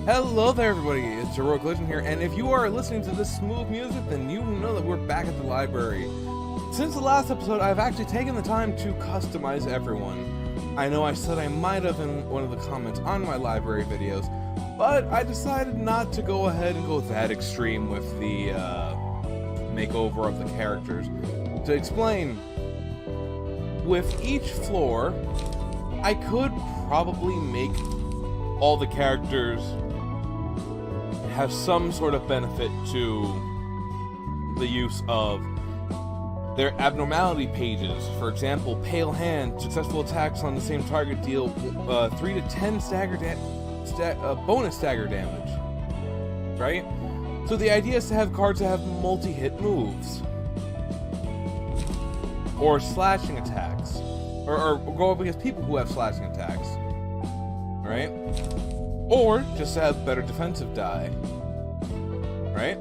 Hello there everybody, it's HeroicLegend here, and if you are listening to this smooth music, then you know that we're back at the library. Since the last episode, I've actually taken the time to customize everyone. I know I said I might have in one of the comments on my library videos, but I decided not to go ahead and go that extreme with the makeover of the characters. To explain, with each floor, I could probably make all the characters have some sort of benefit to the use of their abnormality pages. For example, Pale Hand, successful attacks on the same target deal 3 to 10 bonus stagger damage, right? So the idea is to have cards that have multi-hit moves, or slashing attacks, or go up against people who have slashing attacks, right? Or just to have better defensive die, right?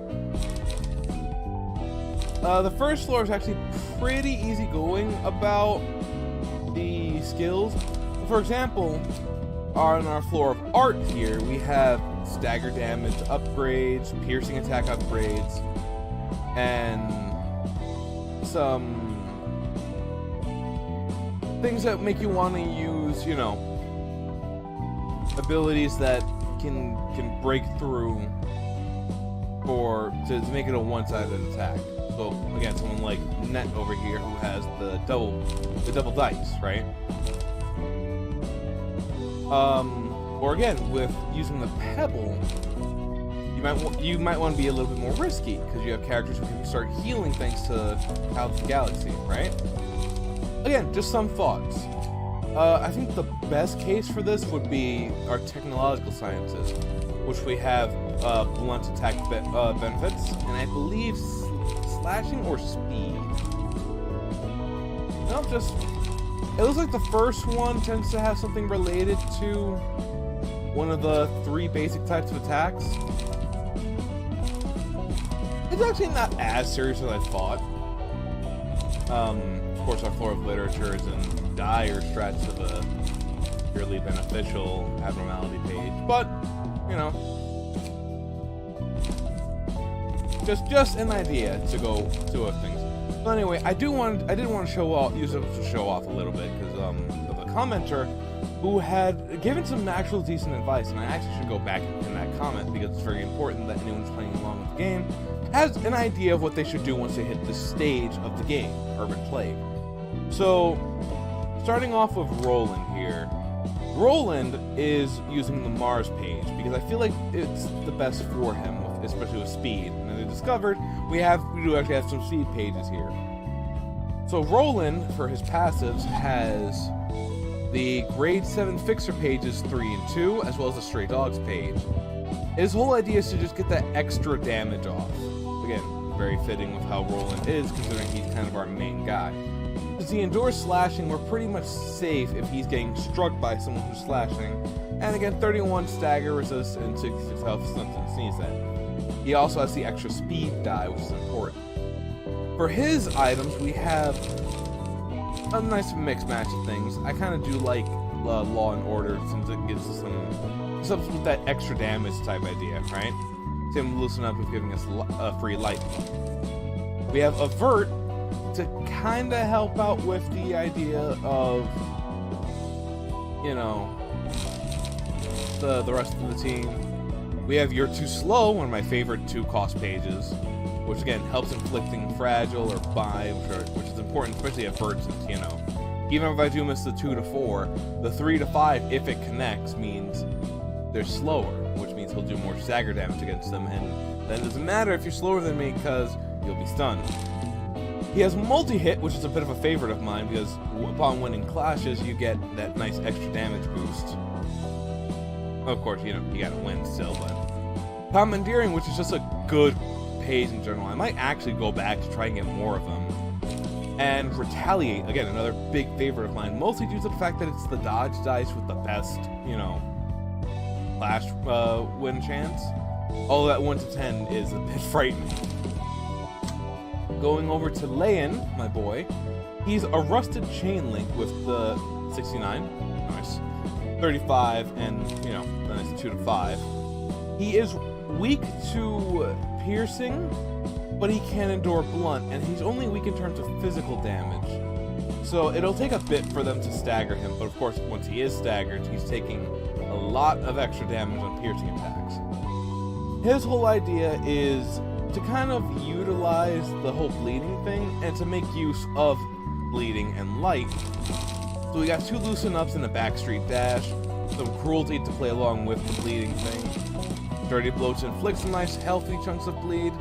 The first floor is actually pretty easygoing about the skills. For example, on our floor of art here, we have stagger damage upgrades, piercing attack upgrades, and some things that make you want to use, you know, abilities that can break through or to make it a one-sided attack. So again, someone like Net over here who has the double dice, right? Or again, with using the pebble, you might want to be a little bit more risky because you have characters who can start healing thanks to Out of the Galaxy, right? Again, just some thoughts. I think the best case for this would be our technological sciences, which we have blunt attack benefits, and I believe slashing or speed. No, it looks like the first one tends to have something related to one of the 3 basic types of attacks. It's actually not as serious as I thought. Of course, our floor of literature is in dire stretch of a purely beneficial abnormality page, but you know, just an idea to go to other things. But anyway, I did want to use it to show off a little bit because of a commenter who had given some actual decent advice, and I actually should go back in that comment because it's very important that anyone who's playing along with the game has an idea of what they should do once they hit this stage of the game, Urban Plague. So, starting off with Roland here. Roland is using the Mars page because I feel like it's the best for him, especially with speed. And as I discovered, we do actually have some speed pages here. So Roland, for his passives, has the grade 7 fixer pages 3 and 2, as well as the Stray Dogs page. His whole idea is to just get that extra damage off. Again, very fitting with how Roland is, considering he's kind of our main guy. As he endures slashing, we're pretty much safe if he's getting struck by someone who's slashing. And again, 31 stagger resist and 66 health stunts and sneeze at. He also has the extra speed die, which is important. For his items, we have a nice mixed match of things. I kind of do like Law and Order since it gives us some with that extra damage type idea, right? Same Loosen Up with giving us a free life. We have Avert to kind of help out with the idea of, you know, the rest of the team. We have You're Too Slow, one of my favorite 2-cost pages, which again helps inflicting fragile or bind, which is important, especially at Avert, since, you know, even if I do miss the 2 to 4, the 3 to 5, if it connects, means they're slower, which means he'll do more stagger damage against them, and then it doesn't matter if you're slower than me because you'll be stunned. He has multi-hit, which is a bit of a favorite of mine because upon winning clashes, you get that nice extra damage boost. Of course, you know, you gotta win still, but Commandeering, which is just a good page in general. I might actually go back to try and get more of them. And Retaliate, again, another big favorite of mine, mostly due to the fact that it's the dodge dice with the best, you know, flash win chance. Although that 1 to 10 is a bit frightening. Going over to Leon, my boy, he's a rusted chain link with the 69, nice, 35, and, you know, the nice 2 to 5. He is weak to piercing, but he can endure blunt, and he's only weak in terms of physical damage. So it'll take a bit for them to stagger him, but of course, once he is staggered, he's taking a lot of extra damage on piercing attacks. His whole idea is to kind of utilize the whole bleeding thing, and to make use of bleeding and light. So we got 2 loosen ups and a backstreet dash, some cruelty to play along with the bleeding thing. Dirty blow to inflict some nice healthy chunks of bleed.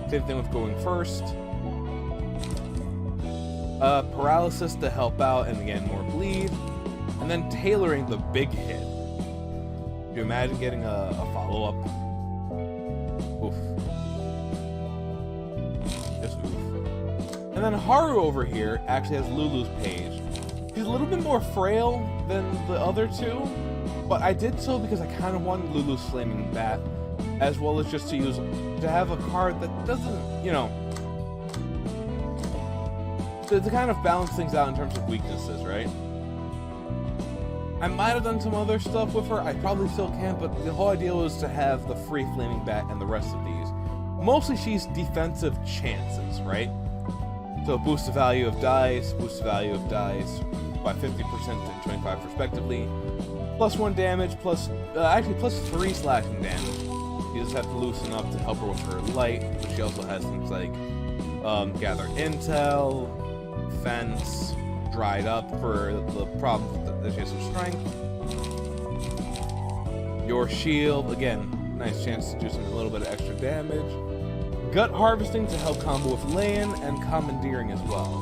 Same thing with going first. Paralysis to help out and again more bleed. And then tailoring the big hit. Can you imagine getting a follow-up? Oof. Just oof. And then Haru over here actually has Lulu's page. He's a little bit more frail than the other 2, but I did so because I kind of wanted Lulu's Flaming Bath, as well as just to have a card that doesn't, you know, to kind of balance things out in terms of weaknesses, right? I might have done some other stuff with her, I probably still can, but the whole idea was to have the free Flaming Bat and the rest of these. Mostly she's defensive chances, right? So boost the value of dice, boost the value of dice by 50% and 25 respectively. +1 damage, actually +3 slashing damage. You just have to loosen up to help her with her light, but she also has things like gather intel, fence, dried up for the problems that she has some strength. Your shield, again, nice chance to do a little bit of extra damage. Gut harvesting to help combo with lay-in, and commandeering as well.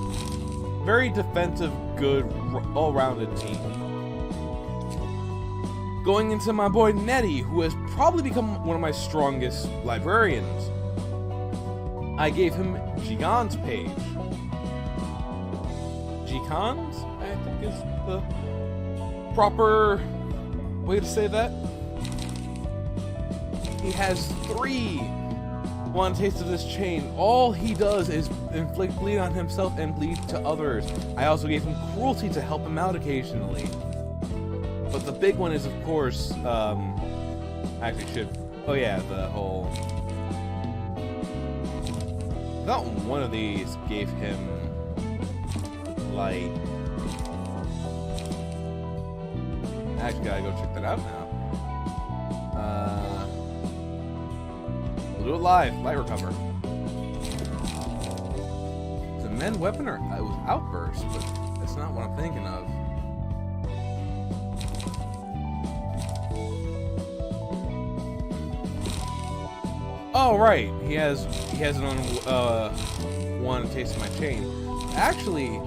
Very defensive, good, all-rounded team. Going into my boy Nettie, who has probably become one of my strongest librarians. I gave him Gigan's page. Gigans, I think is the proper way to say that. He has 3 One Taste of this chain. All he does is inflict bleed on himself and bleed to others. I also gave him cruelty to help him out occasionally. But the big one is, of course, actually should, oh yeah, the whole, not one of these gave him light. I actually gotta go check that out now. We'll do it live, light recover. It's a men weapon or it was outburst, but that's not what I'm thinking of. Oh right, he has it on One Taste of my chain. Actually,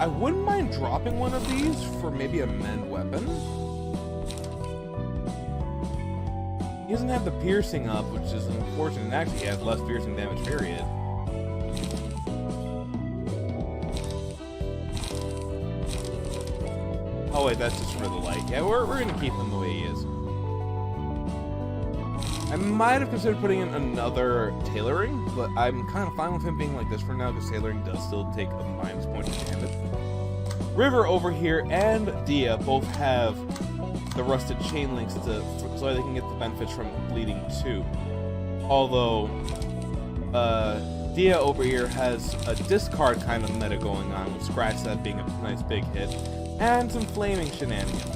I wouldn't mind dropping one of these for maybe a mend weapon. He doesn't have the piercing up, which is unfortunate. And actually, he has less piercing damage, period. Oh wait, that's just for the light. Yeah, we're gonna keep him the way he is. I might have considered putting in another tailoring, but I'm kind of fine with him being like this for now, because tailoring does still take a -point of damage. River over here and Dia both have the rusted chain links so they can get the benefits from bleeding too. Although Dia over here has a discard kind of meta going on, with Scratch that being a nice big hit, and some flaming shenanigans.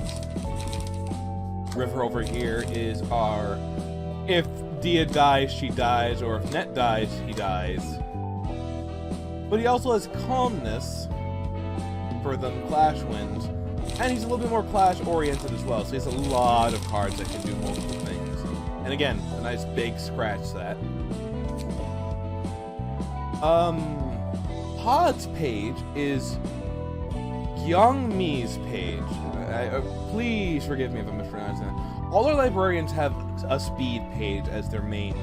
River over here is our, if Dia dies, she dies, or if Net dies, he dies. But he also has Calmness for the Clash wins, and he's a little bit more Clash-oriented as well, so he has a lot of cards that can do multiple things. And again, a nice big Scratch set. Pod's page is Gyongmi's page. Please forgive me if I'm mispronouncing that. All our librarians have a speed page as their main,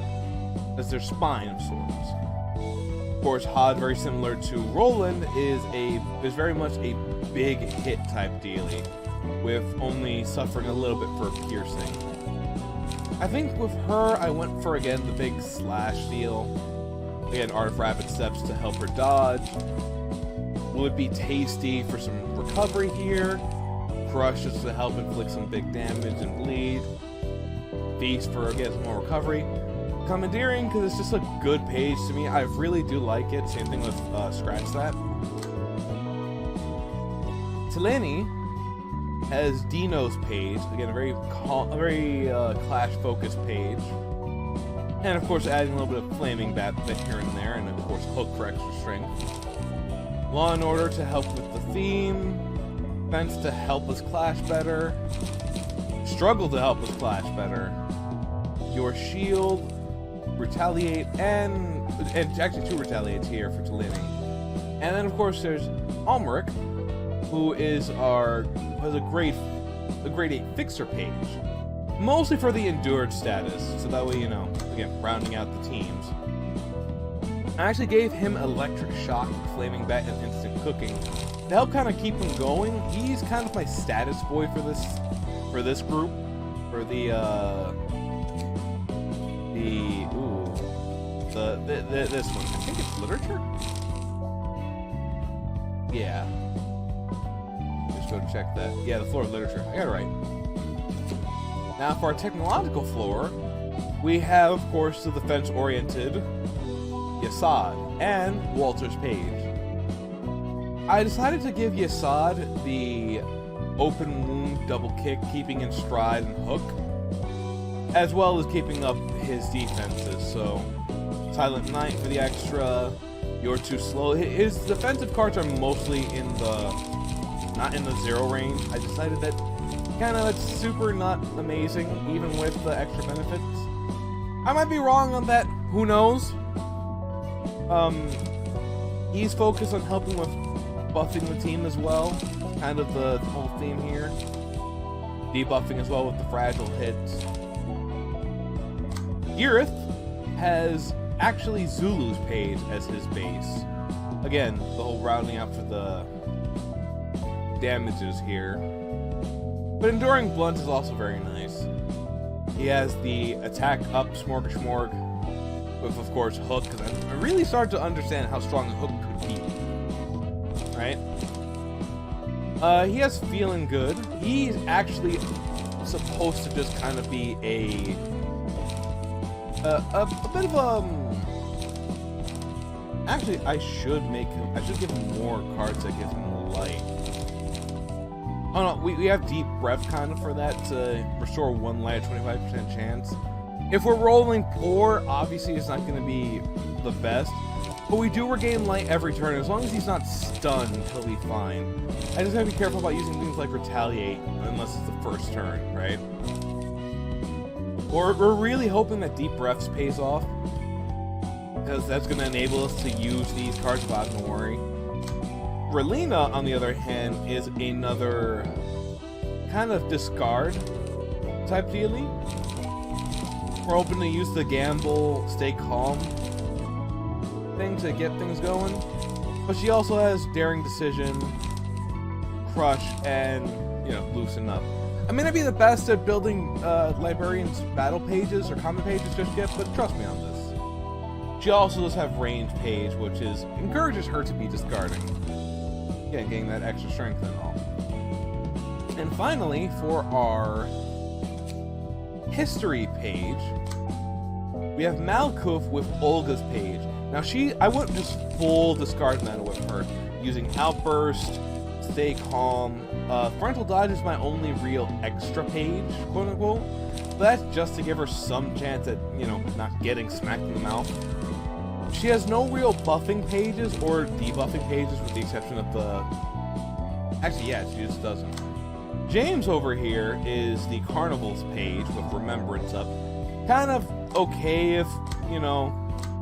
as their spine of sorts. Of course, Hod, very similar to Roland, is very much a big hit type dealie, with only suffering a little bit for piercing. I think with her, I went for, again, the big slash deal. Again, Art of Rapid Steps to help her dodge. Will it be Tasty for some recovery here? Crush just to help inflict some big damage and bleed. feast for getting some more recovery. Commandeering, because it's just a good page to me. I really do like it. Same thing with Scratch That. Tileni has Dino's page. Again, a very Clash-focused page. And of course, adding a little bit of Flaming Bat here and there, and of course, Hook for extra strength. Law and Order to help with the theme. Fence to help us clash better. Struggle to help us clash better. Your Shield, Retaliate, and actually 2 Retaliates here for Tileni. And then of course there's Almeric, who has a grade 8 fixer page. Mostly for the endured status, so that way, you know, again, rounding out the teams. I actually gave him Electric Shock, Flaming Bat, and Instant Cooking to help kind of keep him going. He's kind of my status boy for this group, for this one. I think it's Literature. Yeah. Just go check that. Yeah, the floor of Literature. I got it right. Now for our technological floor, we have, of course, the defense-oriented Yasad and Walter's page. I decided to give Yasad the open wound double kick, keeping in stride and hook, as well as keeping up his defenses. So Silent Knight for the extra, You're Too Slow. His defensive cards are mostly not in the 0 range. I decided that kind of it's super not amazing, even with the extra benefits. I might be wrong on that, who knows? He's focused on helping with buffing the team as well, kind of the whole theme here. Debuffing as well with the fragile hits. Girith has actually Zulu's page as his base. Again, the whole rounding out for the damages here. But Enduring Blunt is also very nice. He has the attack up Smorgasmorg with, of course, Hook, because I really started to understand how strong the Hook could be. Right? He has Feeling Good. He's actually supposed to just kind of be a bit of actually, I should give him more cards that give him light. Oh no, we have Deep Breath kind of for that to restore 1 light, 25% chance. If we're rolling poor, obviously it's not going to be the best, but we do regain light every turn. As long as he's not stunned, he'll be fine. I just have to be careful about using things like Retaliate, unless it's the first turn, right? We're really hoping that Deep Breaths pays off, because that's going to enable us to use these cards without having to worry. Ruina, on the other hand, is another kind of discard type dealie. We're hoping to use the gamble, stay calm thing to get things going. But she also has Daring Decision, Crush, and, you know, Loosen Up. I may not be the best at building Librarian's battle pages or comment pages just yet, but trust me on this. She also does have Range page, which encourages her to be discarding. Again, getting that extra strength and all. And finally, for our history page, we have Malkuth with Olga's page. Now I went just full discard meta with her, using Outburst, Stay Calm. Frontal Dodge is my only real extra page, quote unquote. But that's just to give her some chance at, you know, not getting smacked in the mouth. She has no real buffing pages or debuffing pages, with the exception of the... Actually, yeah, she just doesn't. James over here is the Carnival's page with Remembrance Up. Kind of okay if, you know,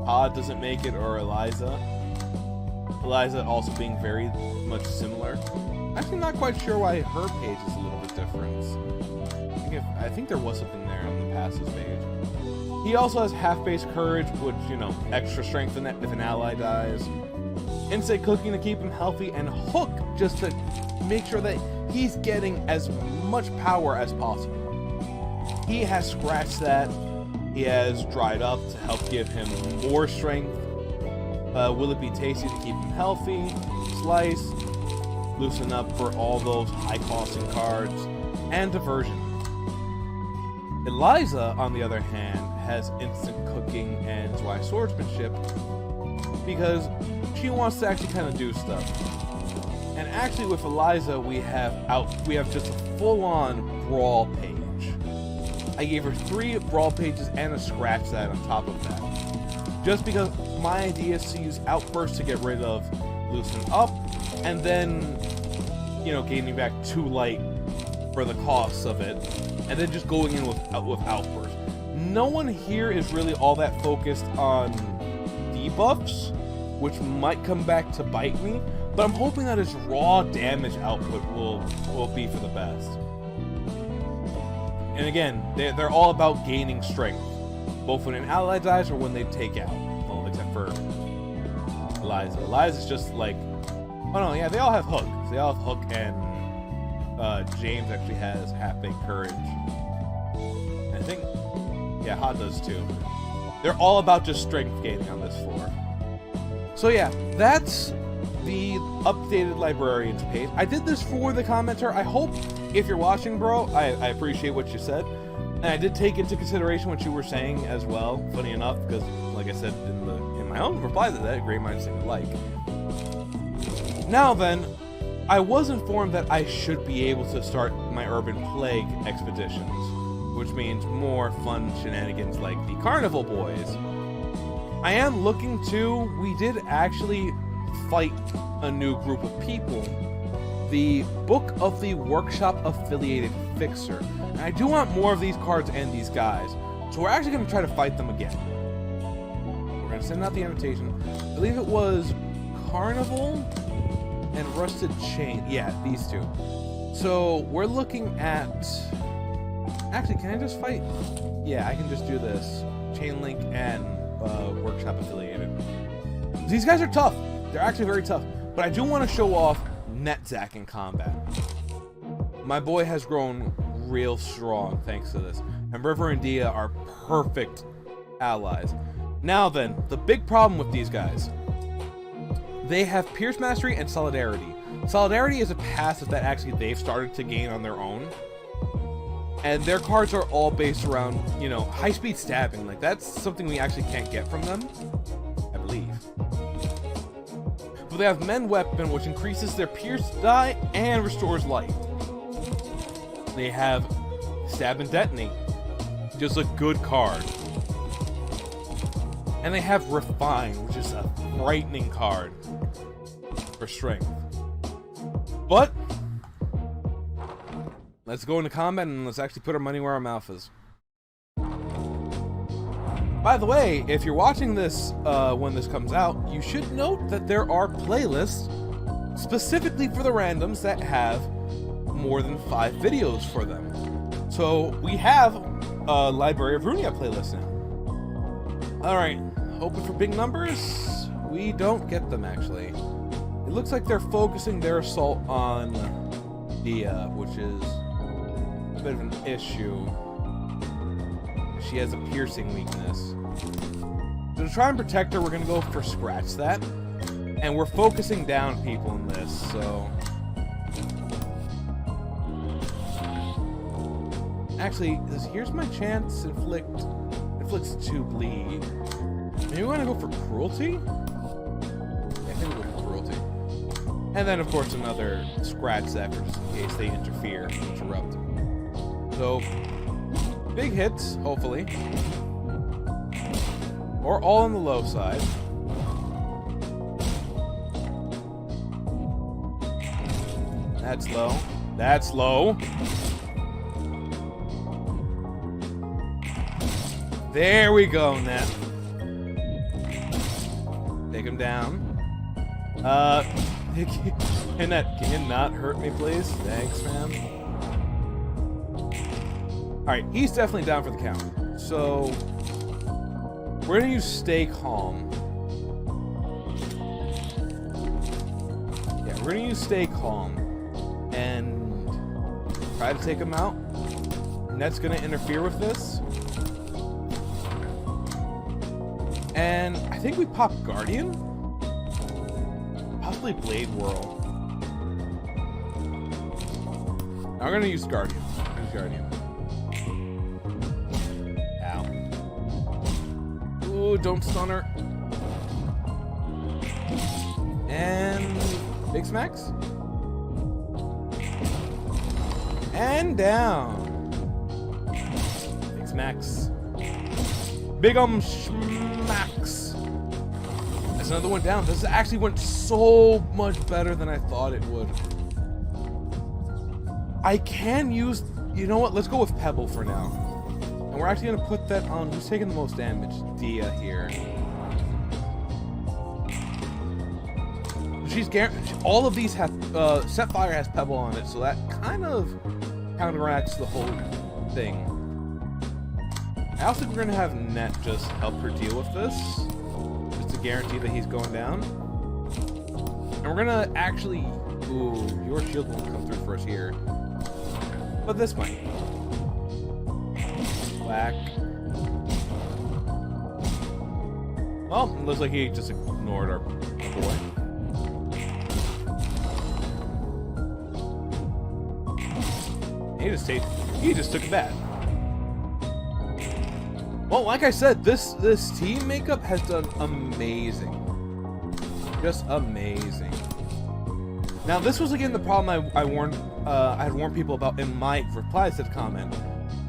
Pod doesn't make it, or Eliza. Eliza also being very much similar. Actually, not quite sure why her page is a little bit different. I think there was something there on the passes page. He also has half-base Courage, which, you know, extra strength in if an ally dies. Instant Cooking to keep him healthy, and Hook just to make sure that he's getting as much power as possible. He has Scratch That. He has Dried Up to help give him more strength. Will It Be Tasty to keep him healthy. Slice. Loosen Up for all those high-costing cards. And Diversion. Eliza, on the other hand, has instant cooking and dry swordsmanship because she wants to actually kind of do stuff. And actually, with Eliza, we have just a full-on brawl page. I gave her 3 brawl pages and a scratch set on top of that, just because my idea is to use outbursts to get rid of loosen up, and then, you know, gaining back 2 light for the costs of it, and then just going in with outbursts. No one here is really all that focused on debuffs, which might come back to bite me, but I'm hoping that his raw damage output will be for the best. And again, they're all about gaining strength, both when an ally dies or when they take out. Well, except for Eliza. Eliza's just like, oh no, yeah, they all have Hook. They all have Hook, and James actually has half-baked courage. And I think, yeah, Ha does too. They're all about just strength gaining on this floor. So yeah, that's the updated librarian's page. I did this for the commenter. I hope, if you're watching, bro, I appreciate what you said. And I did take into consideration what you were saying as well, funny enough, because like I said in my own reply to that, great minds think alike. Now then, I was informed that I should be able to start my Urban Plague expeditions, which means more fun shenanigans like the Carnival Boys. I am looking to, we did actually fight a new group of people, the Book of the Workshop Affiliated Fixer. And I do want more of these cards and these guys, so we're actually going to try to fight them again. We're going to send out the invitation. I believe it was Carnival and Rusted Chain. Yeah, these two. So we're looking at... Actually, can I just fight? Yeah, I can just do this. Chain Link and Workshop Affiliated. These guys are tough. They're actually very tough. But I do want to show off Netzach in combat. My boy has grown real strong thanks to this. And River and Dia are perfect allies. Now then, the big problem with these guys. They have Pierce Mastery and Solidarity. Solidarity is a passive that actually they've started to gain on their own. And their cards are all based around, you know, high-speed stabbing. Like, that's something we actually can't get from them, I believe. But they have Men Weapon, which increases their Pierce die and restores light. They have Stab and Detonate, just a good card. And they have Refine, which is a frightening card for strength. But let's go into combat and let's actually put our money where our mouth is. By the way, if you're watching this when this comes out, you should note that there are playlists specifically for the randoms that have more than 5 videos for them. So we have a Library of Ruina playlist now. Alright, hoping for big numbers. We don't get them actually. It looks like they're focusing their assault on Dia, which is a bit of an issue. She has a piercing weakness. So to try and protect her, we're going to go for Scratch That. And we're focusing down people in this, so... Actually, here's my chance. Inflicts 2 bleed. Maybe we want to go for Cruelty? Yeah, I think we'll go for Cruelty. And then, of course, another Scratch That just in case they interrupt. So, big hits, hopefully. Or all on the low side. That's low. That's low. There we go, Nat. Take him down. Can you not hurt me, please? Thanks, man. Alright, he's definitely down for the count. So, we're gonna use Stay Calm. Yeah, we're gonna use Stay Calm. And try to take him out. Net's gonna interfere with this. And I think we pop Guardian? Possibly Blade Whirl. Now we're gonna use Guardian. Oh, don't stun her. And big smacks. And down. Big smacks. Big smacks. That's another one down. This actually went so much better than I thought it would. I can use, you know what? Let's go with Pebble for now. And we're actually gonna put that on who's taking the most damage. Dia here. She's all of these have Setfire has Pebble on it, so that kind of counteracts the whole thing. I also think we're gonna have Net just help her deal with this, just to guarantee that he's going down. And we're gonna actually, ooh, your shield won't come through for us here, but this might. Whack. Well, it looks like he just ignored our boy. He just took a bat. Well, like I said, this team makeup has done amazing. Just amazing. Now, this was again the problem I had warned people about in my replies to the comment.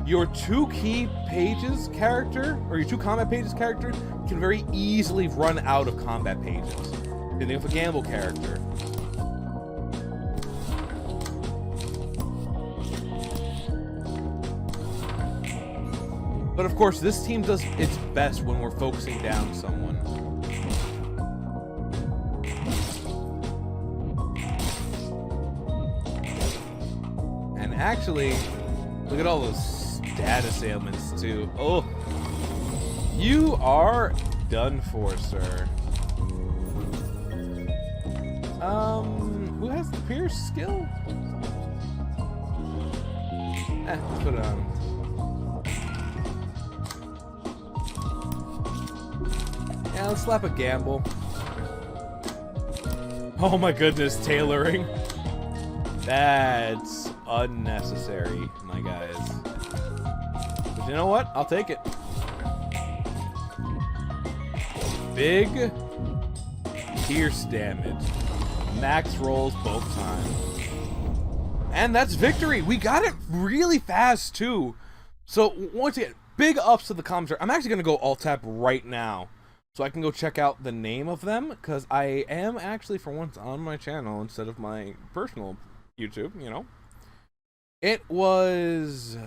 Your two key pages character, or your two combat pages character, can very easily run out of combat pages. Depending if a gamble character. But of course, this team does its best when we're focusing down someone. And actually, look at all those status ailments too. Oh, you are done for, sir. Who has the Pierce skill? Let's put it on. Yeah, let's slap a gamble. Oh my goodness, tailoring. That's unnecessary, my guys. But you know what? I'll take it. Big pierce damage. Max rolls both times. And that's victory! We got it really fast, too. So, once again, big ups to the commentary. I'm actually going to go alt-tab right now, so I can go check out the name of them, because I am actually, for once, on my channel instead of my personal YouTube, you know. It was...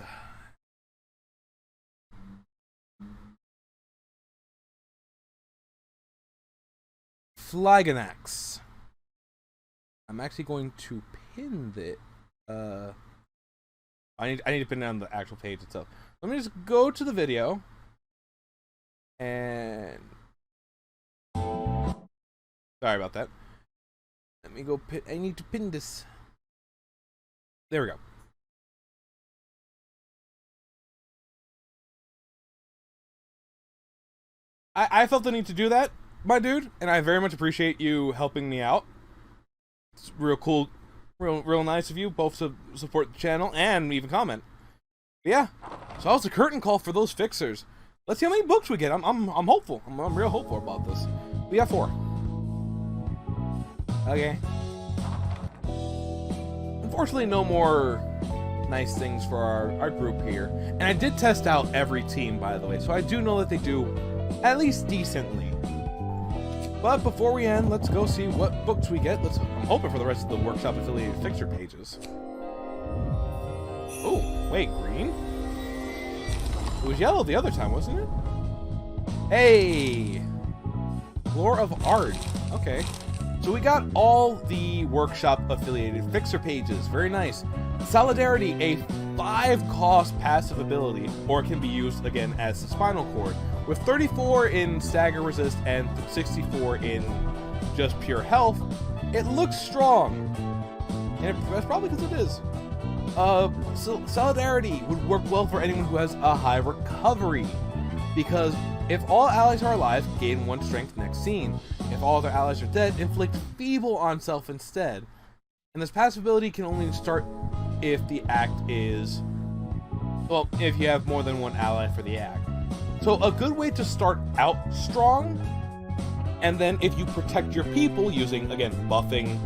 Flyganax. I'm actually going to pin it. I need to pin it on the actual page itself. Let me just go to the video. And... sorry about that. Let me go pin... I need to pin this. There we go. I felt the need to do that, my dude, and I very much appreciate you helping me out. It's real cool, real nice of you both to support the channel and even comment. But yeah, so that was the curtain call for those fixers. Let's see how many books we get. I'm hopeful. I'm real hopeful about this. We got 4. Okay. Unfortunately, no more nice things for our group here. And I did test out every team, by the way, so I do know that they do at least decently. But before we end, let's go see what books we get. I'm hoping for the rest of the workshop affiliated fixture pages. Oh, wait, green? It was yellow the other time, wasn't it? Hey! Lore of Art. Okay. So we got all the workshop affiliated fixer pages. Very nice. Solidarity, a 5-cost passive ability, or it can be used again as the Spinal Cord, with 34 in stagger resist and 64 in just pure health. It looks strong, and that's probably because it is. So Solidarity would work well for anyone who has a high recovery, because if all allies are alive, gain 1 strength next scene. If all other allies are dead, inflict feeble on self instead. And this passive ability can only start if the act is, well, if you have more than 1 ally for the act. So a good way to start out strong, and then if you protect your people using, again, buffing,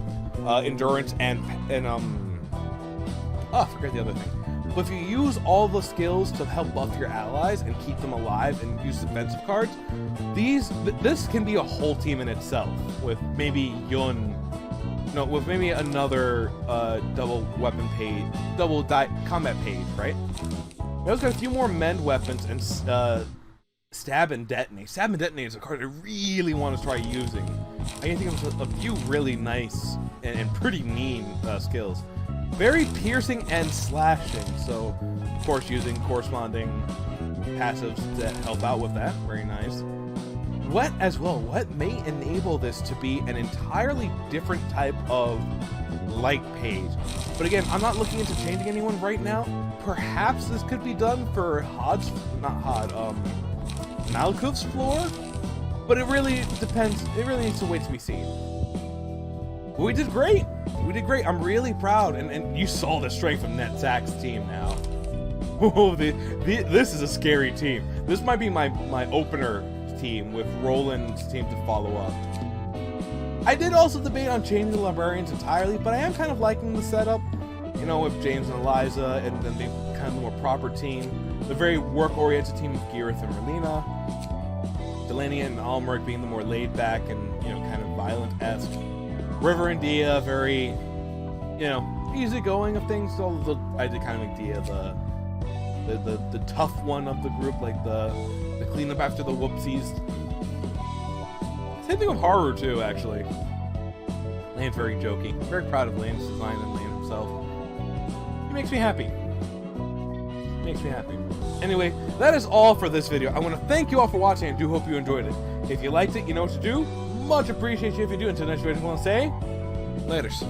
endurance, and I forget the other thing. But if you use all the skills to help buff your allies and keep them alive and use defensive cards, this can be a whole team in itself, with maybe with maybe another double weapon page, combat page, right? We also got a few more mend weapons and stab and detonate. Stab and detonate is a card I really want to try using. I can think of a few really nice and pretty mean skills. Very piercing and slashing, so of course using corresponding passives to help out with that. Very nice. What as well, what may enable this to be an entirely different type of light page. But again, I'm not looking into changing anyone right now. Perhaps this could be done for Malkuth's floor, but it really depends. It really needs to wait to be seen. But we did great. We did great. I'm really proud, and you saw the strength of Netzach's team now. Oh, this is a scary team. This might be my opener team with Roland's team to follow up. I did also debate on changing the librarians entirely, but I am kind of liking the setup. You know, with James and Eliza, and then the kind of more proper team. The very work-oriented team of Gareth and Ruina. Delaney and Almeric being the more laid-back and, kind of violent-esque. River and Dia, very, easygoing of things. So I did kind of make Dia the tough one of the group, like the cleanup after the whoopsies. Same thing with Horror too, actually. Lane's very jokey. I'm very proud of Lane's design and Lane himself. He makes me happy. Makes me happy. Anyway, that is all for this video. I want to thank you all for watching and do hope you enjoyed it. If you liked it, you know what to do. Much appreciate you if you do. Until next video, I just want to say, laters.